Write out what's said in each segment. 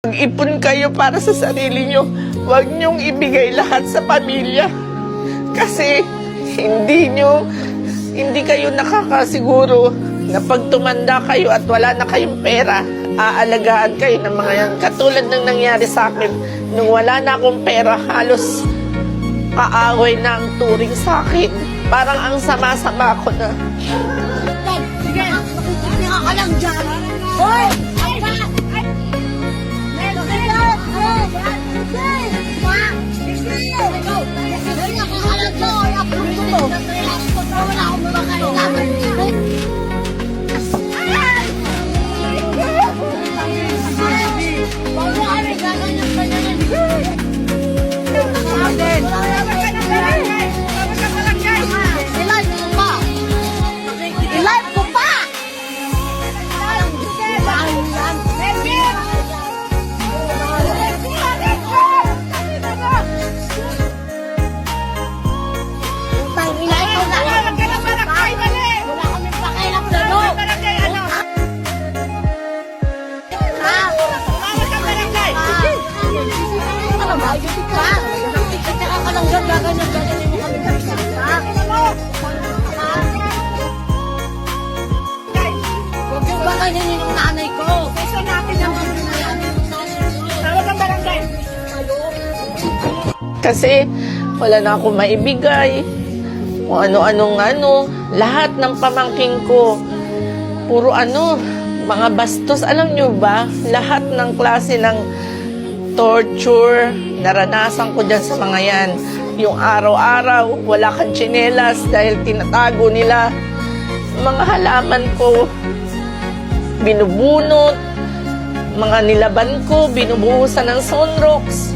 Mag-ipon kayo para sa sarili nyo. Huwag nyong ibigay lahat sa pamilya. Kasi hindi kayo nakakasiguro na pag tumanda kayo at wala na kayong pera, aalagaan kayo ng mga yan. Katulad ng nangyari sa akin, nung wala na akong pera, halos kaaway na ang turing sa akin. Parang ang sama-sama ko na. Sige, makikinig ka lang dyan. Hoy! I-live ko pa! Yung nanay ko. Kasi natin ang tawag ang barangay. Kasi wala na akong maibigay. Kung ano-anong lahat ng pamangking ko, puro mga bastos. Alam nyo ba, lahat ng klase ng torture, naranasan ko dyan sa mga yan. Yung araw-araw, wala kang tsinelas dahil tinatago nila. Mga halaman ko, binubunot. Mga nilaban ko, binubuhusan ng sunrocks.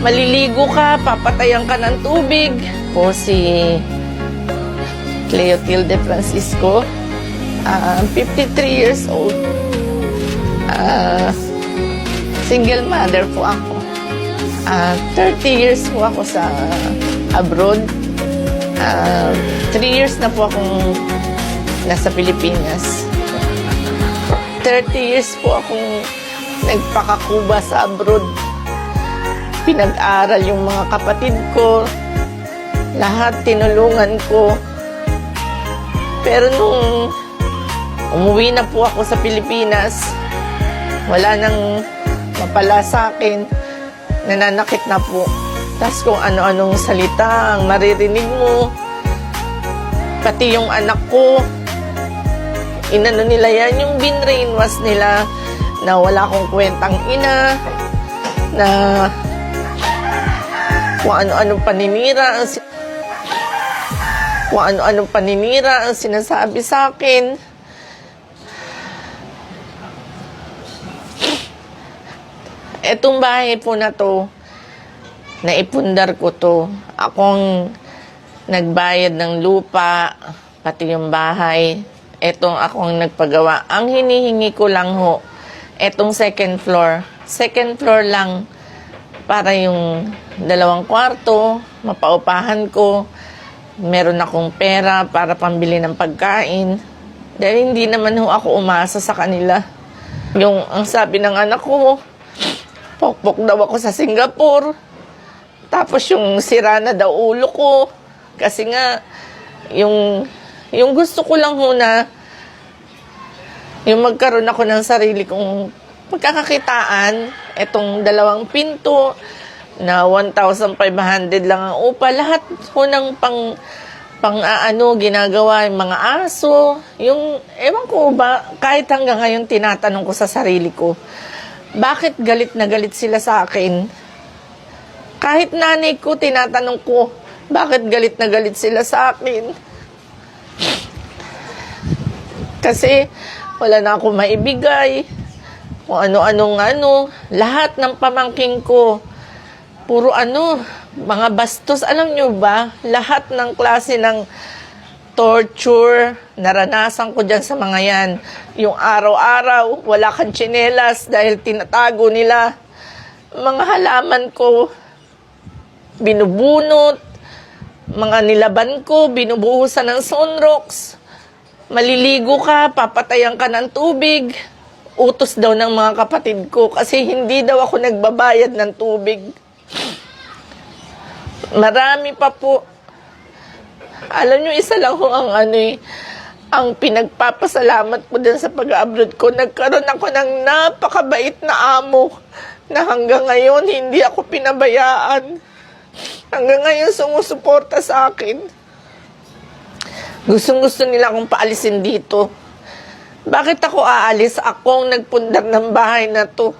Maliligo ka, papatayan ka ng tubig. O si Cleotilde Francisco, 53 years old. Single mother po ako. 30 years po ako sa abroad. 3 years na po akong nasa Pilipinas. 30 years po akong nagpakakuba sa abroad. Pinag-aral yung mga kapatid ko. Lahat tinulungan ko. Pero nung umuwi na po ako sa Pilipinas, wala nang mapala sa akin. Nananakit na po. Tapos kung ano-anong salita ang maririnig mo. Pati yung anak ko, inano nila yan, yung binrainwash nila na wala akong kwentang ina, na kung ano-anong paninira ang sinasabi sa akin. Etong bahay po na to, naipundar ko to. Akong nagbayad ng lupa, pati yung bahay. Etong akong nagpagawa. Ang hinihingi ko lang ho, etong second floor. Second floor lang para yung 2 kwarto, mapaupahan ko. Meron akong pera para pambili ng pagkain. Dahil hindi naman ho ako umasa sa kanila. Ang sabi ng anak ko, pokpok daw ako sa Singapore. Tapos yung sira na daw ulo ko. Kasi nga, yung gusto ko lang ho na yung magkaroon ako ng sarili kong pagkakakitaan, etong 2 pinto na 1,500 lang ang upa. Lahat ho ng ginagawa, yung mga aso, ewan ko ba, kahit hanggang ngayon tinatanong ko sa sarili ko, bakit galit na galit sila sa akin? Kahit nanay ko, tinatanong ko, bakit galit na galit sila sa akin? Kasi wala na akong maibigay. Kung ano-anong lahat ng pamangking ko, puro mga bastos. Alam nyo ba, lahat ng klase ng torture, naranasan ko dyan sa mga yan. Yung araw-araw, wala kang tsinelas dahil tinatago nila. Mga halaman ko, binubunot. Mga nilaban ko, binubuhusan ng sunrocks. Maliligo ka, papatayan ka ng tubig. utos daw ng mga kapatid ko kasi hindi daw ako nagbabayad ng tubig. Marami pa po. Alam nyo, isa lang ho ang ang pinagpapasalamat ko din sa pag-abroad ko. Nagkaroon ako ng napakabait na amo na hanggang ngayon hindi ako pinabayaan. Hanggang ngayon sumusuporta sa akin. Gustong-gusto nila akong paalisin dito. Bakit ako aalis? Ako ang nagpundar ng bahay na to.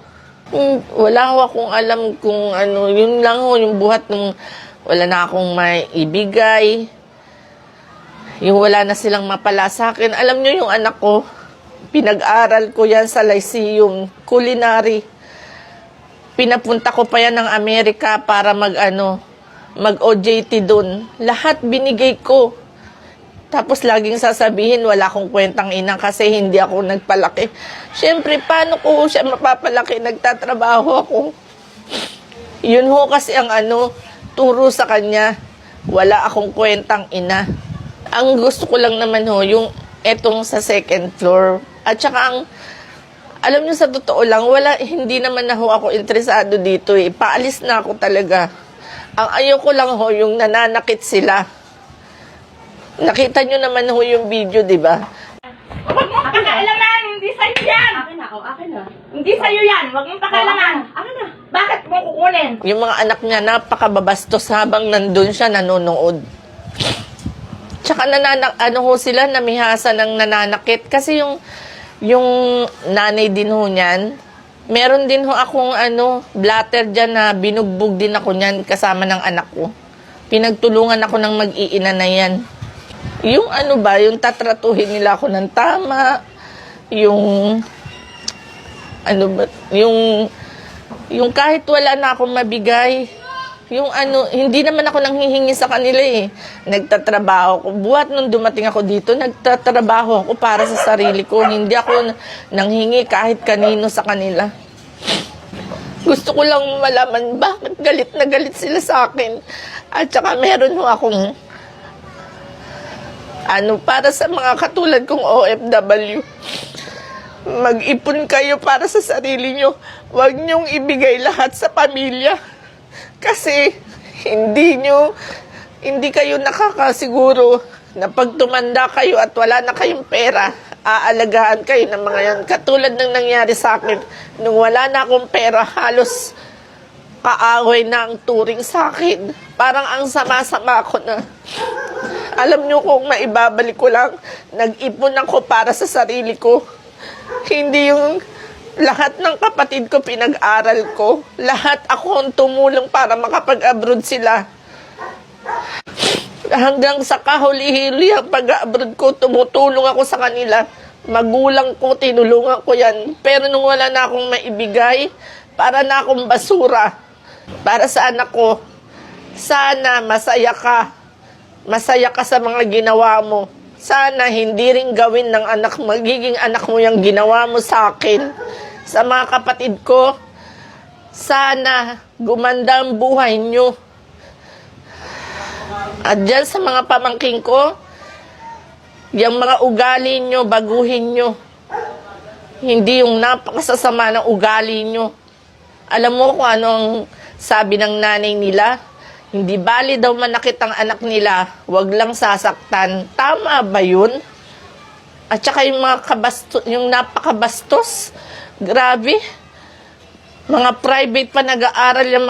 Wala ho akong alam kung ano. Yun lang ho, yung buhat ng wala na akong may ibigay. Yung wala na silang mapala sa akin. Alam nyo yung anak ko, pinag-aral ko yan sa Lyceum, culinary. Pinapunta ko pa yan ng Amerika para mag-OJT dun. Lahat binigay ko. Tapos laging sasabihin, wala akong kwentang ina kasi hindi ako nagpalaki. Siyempre, paano ko siya mapapalaki? Nagtatrabaho ako. Yun ho kasi ang turo sa kanya. Wala akong kwentang ina. Ang gusto ko lang naman ho, yung etong sa second floor. At saka alam nyo sa totoo lang, hindi naman na ho ako interesado dito eh. Paalis na ako talaga. Ang ayoko lang ho, yung nananakit sila. Nakita nyo naman ho yung video, di ba? Huwag mong pakialaman, hindi sa'yo yan. Akin na, akin na. Hindi sa'yo yan, huwag mong pakialaman. Akin na. Bakit mo kukunin? Yung mga anak niya, napakababastos habang nandun siya nanonood. Tsaka sila, namihasa ng nananakit. Kasi yung nanay din ho niyan, meron din ho akong blatter dyan na binugbog din ako niyan kasama ng anak ko. Pinagtulungan ako ng mag-iina na yan. Yung yung tatratuhin nila ako ng tama, yung kahit wala na akong mabigay, yung hindi naman ako nanghihingi sa kanila eh. Nagtatrabaho ko. Buhat nung dumating ako dito, nagtatrabaho ako para sa sarili ko. Hindi ako nanghingi kahit kanino sa kanila. Gusto ko lang malaman bakit galit na galit sila sa akin. At saka meron ho akong para sa mga katulad kong OFW. Mag-ipon kayo para sa sarili nyo. Huwag nyong ibigay lahat sa pamilya. Kasi hindi kayo nakakasiguro na pag tumanda kayo at wala na kayong pera, aalagaan kayo ng mga yan. Katulad ng nangyari sa akin, nung wala na akong pera, halos kaaway na ang turing sa akin. Parang ang sama-sama ko na. Alam nyo kung maibabalik ko lang, nag-ipon ako para sa sarili ko. Hindi yung lahat ng kapatid ko pinag-aral ko. Lahat ako ang tumulong para makapag-abroad sila. Hanggang sa kahuli-huli ang pag-abroad ko, tumutulong ako sa kanila. Magulang ko, tinulungan ko yan. Pero nung wala na akong maibigay, para na akong basura. Para sa anak ko, sana masaya ka. Masaya ka sa mga ginawa mo. Sana hindi rin gawin ng magiging anak mo yung ginawa mo sa akin. Sa mga kapatid ko, sana gumanda ang buhay nyo. At dyan sa mga pamangking ko, yung mga ugali nyo, baguhin nyo. Hindi yung napakasasama ng ugali nyo. Alam mo kung anong sabi ng nanay nila? Hindi bali daw manakit ang anak nila, wag lang sasaktan. Tama ba yun? At saka yung napakabastos, grabe. Mga private pa nag-aaral yung mga